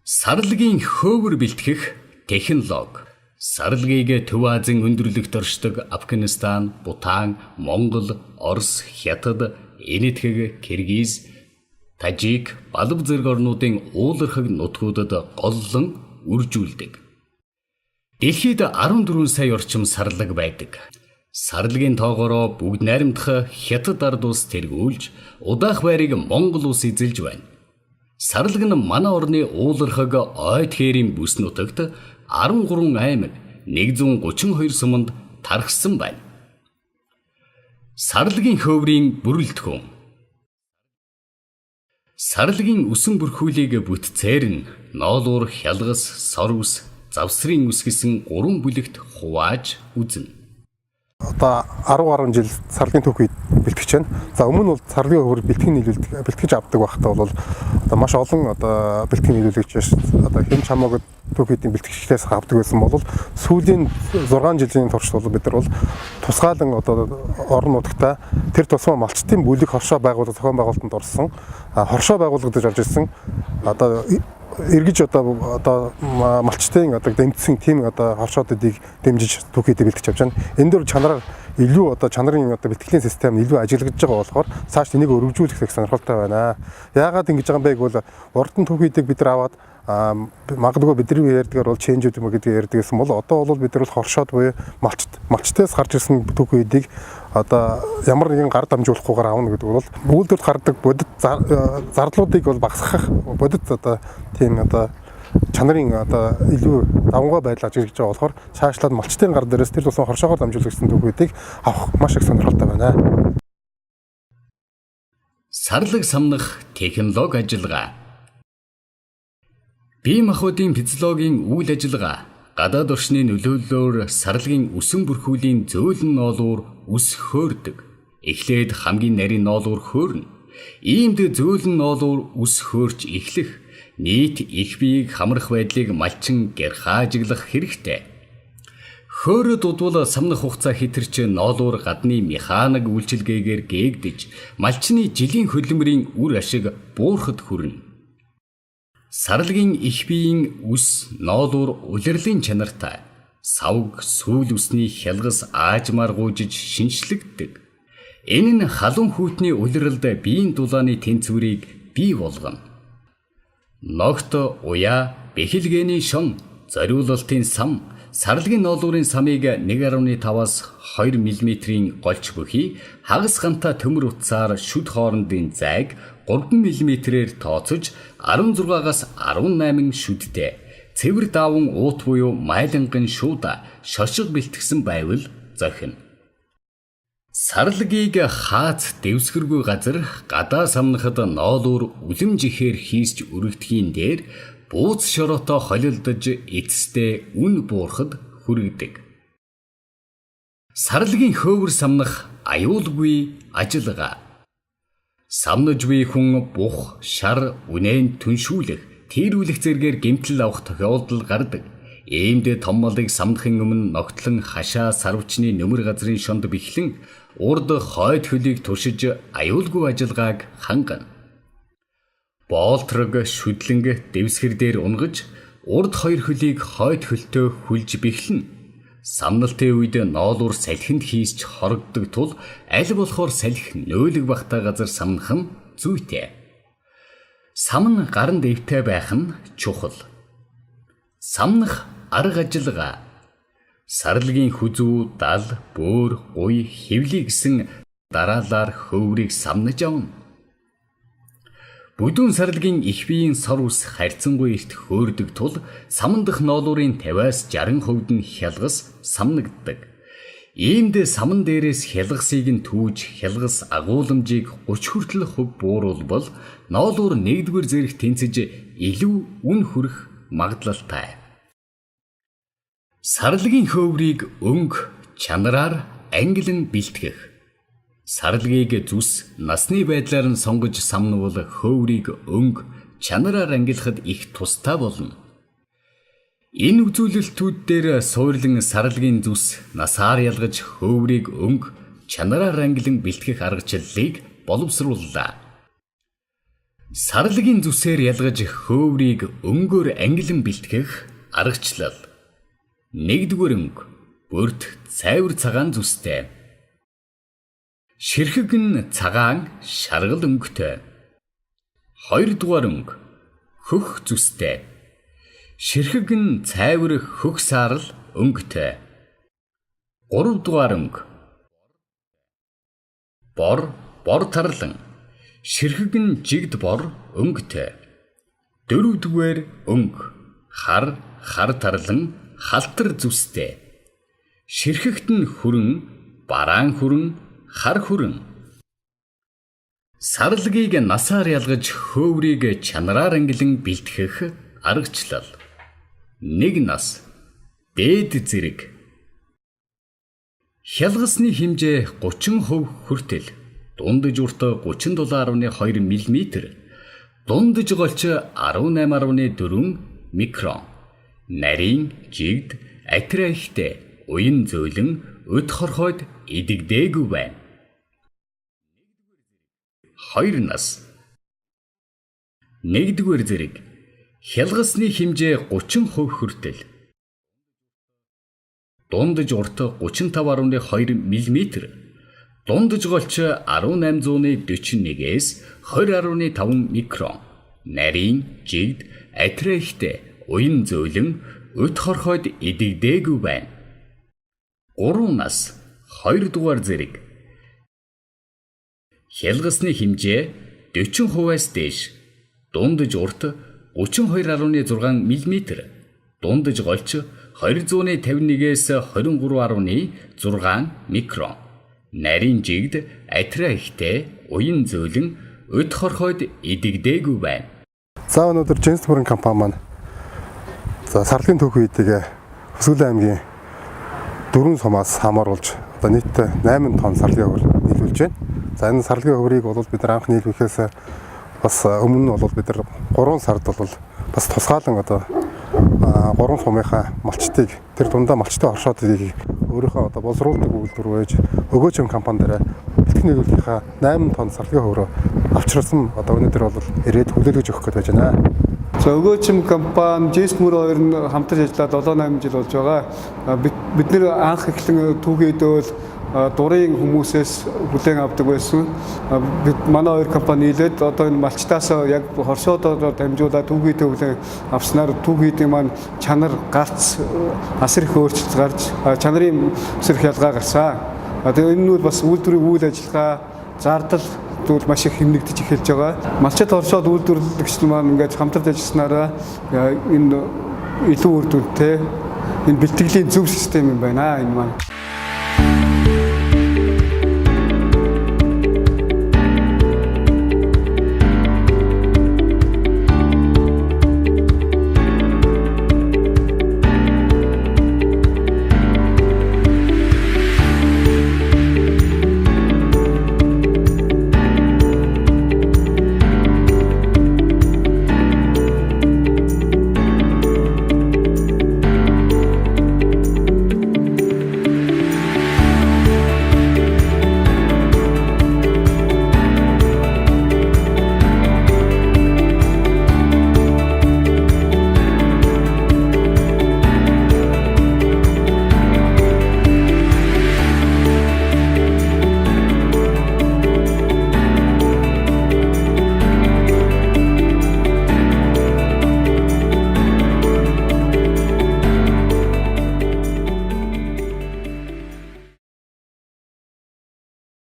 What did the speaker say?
Сарлагын хөөвөр бэлтгэх технологи. Сарлагыг Төв Азийн өндөрлөгт оршдог Афганистан, Бутан, Монгол, Орос, Хятад, Энэтхэг, Киргиз, Тажик, Балав зэрэг орнуудын уулархаг нутгуудад голлон үржүүлдэг. Дэлхийд 14 сая орчим сарлаг байдаг. Сарлагын тоогоороо бүгд найрамдах Хятад ард улс тэргүүлж, удаах байрыг Монгол улс эзэлж байна. Сарлаг нь манай орны уулархаг ойд хээрийн бүс нутагт 13 аймаг 132 суманд тархсан байна. Сарлагын хөөврийн бүрэлдэхүүн. Сарлагын үсэн бүрхүүлийг бүтцээр нь ноолуур, хялгас, сор ус, завсрын ус гэсэн 3 бүлэгт хувааж үзнэ. Одоо 10 гаруй жил сарлагын түүхийг бэлтгэж байна. За өмнө нь бол сарлагын хөвөр бэлтгэж авдаг байхдаа бол одоо маш олон одоо бэлтгэн нийлүүлэгчээс одоо хэм чамаагүй түүхийдийн бэлтгэгчлээс авдаг байсан бол сүүлийн 6 жилийн турш бол бид нар бол тусгаалan одоо орон нутагта тэр тусмаа малчтын бүлэг хоршоо байгуулалт зохион байгуулалтанд орсон хоршоо байгуулагдаж авч ирсэн одоо эргэж одоо малчтын одоо дэмжсэн тийм одоо хоршоодыг дэмжиж түүхийдээ бэлтгэж авч байна. Энэ дөр чанараар илүү одоо чанарын одоо бэлтгэлийн систем илүү ажиглагдж байгаа болохоор цааш энийг өргөжүүлэх их сонирхолтой байна. Яагаад ингэж байгаа юм бэ гэвэл урд нь түүхийдээ бид нар аваад магадгүй бидний ярьдгаар бол ченжүүд юм гэдэг ярьдаг гэсэн бол одоо бол бид нар бол хоршоод буюу малчтаас гарч ирсэн түүхийдийг одоо ямар нэгэн гар дамжуулахгүйгээр аавна гэдэг бол үйлдвэрт гардаг бодит зардлуудыг бол багасгах бодит одоо тийм одоо чанарын одоо илүү давмгай байдал ажиглаж байгаа болохоор цаашлаад малчтын гар дээрээс тэр тусмаа хоршоогоор дамжуулагдсан түүхийдийг авах маш их сонирхолтой байна. Сарлаг самнах технологи ажиллагаа. Бие махбодын физиологийн үйл ажиллагаа гадаад орчны нөлөөллөөр сарлагын үсэн бүрхүүлийн зөөлөн ноолуур үс хөөрдөг. Эхлээд хамгийн нарийн ноолуур хөөрнө. Иймд зөөлөн ноолуур үс хөөрч эхлэх нийт их биеийг хамрах байдлыг малчин гэрхаажиглах хэрэгтэй. Хөөрөд удвал самнах хугацаа хэтэрч ноолуур гадны механик үйлчилгээгээр гээгдэж малчны жилийн хөдөлмөрийн үр ашиг буурахад хүрнэ. Сарлагын их биеийн үс ноолуур улирлын чанартай савг сүүл үсний хялгас аажмаар гуйжиж шинжлэгддэг. Энэ нь халуун хүйтний улиралд биеийн дулааны тэнцвэрийг бий болгоно. Ногт уяа, бэхэлгээний шон, зориулалтын сам, сарлагын ноолуурын самыг 1.5-аас 2 мм-ийн голч бүхий хагас ганта төмөр утсаар шүд хоорондын зайг 3 мм-ээр тооцож 16-аас 18 шүдтэй цэвэр дааван уут буюу майланган шуудаа шошго бэлтгэсэн байвал зохино. Сарлагыг хаац дэвсгэргүй газар гадаа самнахад ноолуур үлэмж ихээр хийсч өргөдгийн дээр бууз шороотой холилдож эцэстээ үн буурахад хүргэдэг. Сарлагын хөөвөр самнах аюулгүй ажиллагаа. Самнаж буй хүн бух, шар, үнэн түншүүлэх, тэрүүлэх зэргээр гэмтэл авах тохиолдол гардаг. Иймд том малыг самнахын өмнө ногтлон хашаа сарвчны нөмөр газрын шонд бэхлэн урд хойд хөлийг туршиж аюулгүй ажиллагааг хангана. Боолтрог шүдлэнг дэвсгэр дээр унгаж урд хоёр хөлийг хойд хөлтөө хүлж бэхлэн. Самналтын үед ноолуур салхинд хийсч хорогддог тул аль болохоор салхи нөөлөг багтаа газар самнах нь зүйтэй. Самн гарын дэвтэй байх нь чухал. Самнах арга ажиллагаа. Сарлагын хүзүү, дал, бөөр, гуй, хэвлий гэсэн дараалаар хөөврийг самнаж авна. Бүдүүн сарлагын их биеийн сор ус харьцангуй эрт хөөрдөг тул самндах ноолуурын 50-аас 60% нь хялгас самнагддаг. Иймд самн дээрээс хялгасыг нь түүж хялгас агуулмжийг 30 хүртэл хөв бууруулбал ноолуур 1-р зэрэг тэнцэж илүү үн хүрэх магадлалтай. Сарлагын хөөврийг өнгө чанараар ангилан бэлтгэх. Сарлагыг зүс насны байдлаар нь сонгож самнуул хөөврийг өнгө чанараар ангилахад их тустай болно. Энэ үзүүлэлтүүд дээр суурлан сарлагын зүс насаар ялгаж хөөврийг өнгө чанараар ангилан бэлтгэх аргачлалыг боловсрууллаа. Сарлагын зүсээр ялгаж хөөврийг өнгөөр ангилан бэлтгэх аргачлал. 1-р өнгө бүрт цайвар цагаан зүстэй. Ширхэг нь цагаан шаргал өнгөтэй. 2-р өнгө хөх зүстэй. Ширхэг нь цайвар хөх саарал өнгөтэй. 3-р өнгө бор тарлан. Ширхэг нь жигд бор өнгөтэй. 4-р өнгө хар тарлан халтар зүстэй. Ширхэгт нь хүрэн бараан хүрэн хар хүрэн. Сарлагыг насаар ялгаж хөөврийг чанараар ангилан бэлтгэх аргачлал. 1 нас дээд зэрэг. Хялгасны хэмжээ 30% хүртэл дундаж урт 37.2 мм, дундаж голч 18.4 микрон. Нарийн жигд атра ихтэй уян зөөлөн өд хорхойд идэгдээгүй байна. 2 нас 1-р зэрэг. Хялгасны хэмжээ 30% хүртэл дундаж урт 35.2 мм, дундаж голч 1841-ээс 20.5 микрон. Нарийн жигд атра ихтэй уян зөөлөн өд хорхойд идэгдээгүй байна. 3 нас 2-р зэрэг. Хялгасны хэмжээ 40%-аас дээш, дундаж урт 32.6 мм, дундаж голч 251-ээс 23.6 микрон. Нарийн жигд атра ихтэй уян зөөлөн өд хорхойд идэгдээгүй байна. За өнөөдөр Жэнс Мөрөн компани маань сарлагын түүх үйдийг Хөсгөлийн аймгийн 4 сумаас хамааруулж одоо нийтдээ 8 тонн сарлагын хөвөр нийлүүлж байна. За энэ сарлагын хөврийг бол бид нар анх нийлүүлэхээс бас өмнө нь бол бид нар 3 сард бол бас тусгаалan одоо 3 сумынхаа малчтыг тэр дундаа малчтай оршуудыг өөрийнхөө одоо боловсруулдаг үйлдвэр байж өгөөчм компани дээр бэлтгэн нийлүүлгийнхаа 8 тонн сарлагын хөврөө авчирсан одоо өнөөдөр бол ирээд хүлээлгэж өгөх гэж байна. За өгөөчм компани Жэнс Мөр хоёр нь хамтарч ажиллаад 7-8 жил болж байгаа. Бид нэр анх эхлэн түүхийдөө дурын хүмүүсээс хүлээн авдаг байсан. Манай хоёр компани нийлээд одоо энэ малчтаас яг хоршоодоор дамжуулаад түүхийдээ хүлээн авснаар түүхийдээ маань чанар галц асар их өөрчлөлт гарч чанарын өсөх ялгаа гарсан. Тэгээ энэ нь бас үйлдвэрийн үйл ажиллагаа зардал зүйл маш их хэмнэгдэж эхэлж байгаа. Малчит хоршоод үйлдвэрлэгч маань ингээд хамтарч ажилласнараа энэ илүү үр дүнтэй энэ бэлтгэлийн зөв систем юм байна энэ маань.